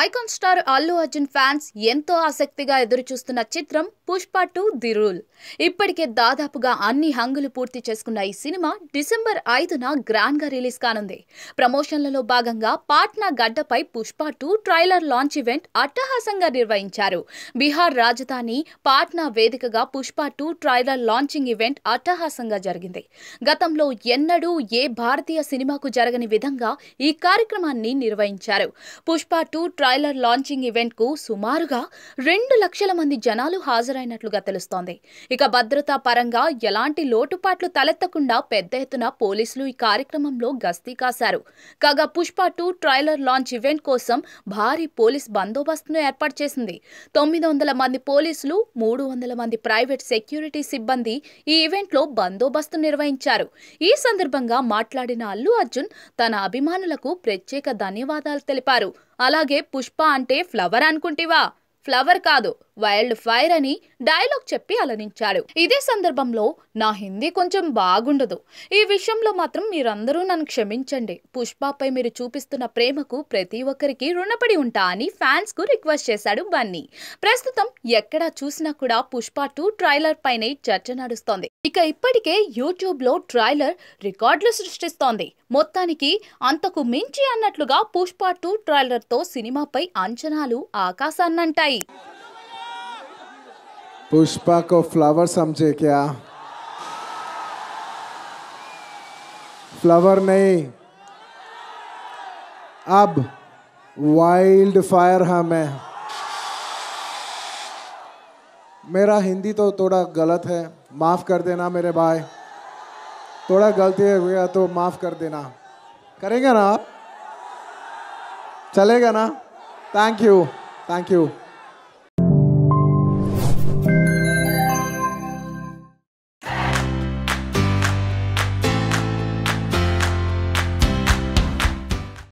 Icon star Allu Arjun fans ఎంతో ఆసక్తిగా ఎదురుచూస్తున్న చిత్రం పుష్ప 2 ది రూల్. ఇప్పటికే దాదాపుగా అన్ని హంగులు పూర్తి చేసుకున్న ఈ సినిమా డిసెంబర్ 5న గ్రాండ్ గా రిలీజ్ కానుంది. ప్రమోషన్లలో భాగంగా పాట్నా గడ్డపై పుష్ప 2 ట్రైలర్ లాంచ్ ఈవెంట్ అట్టహాసంగా నిర్వహించారు. బీహార్ రాజధాని పాట్నా వేదికగా పుష్ప 2 ట్రైలర్ లాంచింగ్ ఈవెంట్ అట్టహాసంగా జరిగింది. గతంలో ఎన్నడూ ఏ భారతీయ సినిమాకు జరగని విధంగా ఈ కార్యక్రమాన్ని నిర్వహించారు. పుష్ప 2 ట్రైలర్ లాంచింగ్ ఈవెంట్ కు సుమారుగా 2 లక్షల మంది జనాలు హాజరైనట్లుగా తెలుస్తోంది. ఇక భద్రతా పరంగా ఎలాంటి లోటుపాట్లు తలెత్తకుండా పెద్ద ఎత్తున పోలీసులు ఈ కార్యక్రమంలో గస్తీ కాశారు. కాగా పుష్ప 2 ట్రైలర్ లాంచ్ ఈవెంట్ కోసం భారీ పోలీస్ బందోబస్తును ఏర్పాటు చేసింది. 900 మంది పోలీసులు, 300 మంది ప్రైవేట్ సెక్యూరిటీ సిబ్బంది ఈ ఈవెంట్ లో బందోబస్తు నిర్వహించారు. ఈ సందర్భంగా మాట్లాడిన అల్లు అర్జున్ తన అభిమానులకు ప్రత్యేక ధన్యవాదాలు తెలిపారు. అలాగే పుష్ప అంటే ఫ్లవర్ అనుకుంటివా? ఫ్లవర్ కాదు, వైల్డ్ ఫైర్ అని డైలాగ్ చెప్పి అలరించాడు. ఇదే సందర్భంలో నా హిందీ కొంచెం బాగుండదు, ఈ విషయంలో మాత్రం మీరందరూ నన్ను క్షమించండి. పుష్పపై మీరు చూపిస్తున్న ప్రేమకు ప్రతి ఒక్కరికి రుణపడి ఉంటా అని ఫ్యాన్స్ కు రిక్వెస్ట్ చేశాడు బన్నీ. ప్రస్తుతం ఎక్కడా చూసినా కూడా పుష్ప 2 ట్రైలర్ పైనే చర్చ నడుస్తోంది. ఇక ఇప్పటికే యూట్యూబ్ లో ట్రైలర్ రికార్డులు సృష్టిస్తోంది. మొత్తానికి అంతకు మించి అన్నట్లుగా పుష్ప 2 ట్రైలర్ తో సినిమాపై అంచనాలు ఆకాశాన్నంటాయి. पुष्पा को फ्लावर समझे क्या? फ्लावर नहीं, अब वाइल्ड फायर हमें। मेरा हिंदी तो थोड़ा गलत है, माफ़ कर देना मेरे भाई। थोड़ा गलती हो गया तो माफ़ कर देना। करेंगे ना आप? चलेगा ना? Thank you, thank you.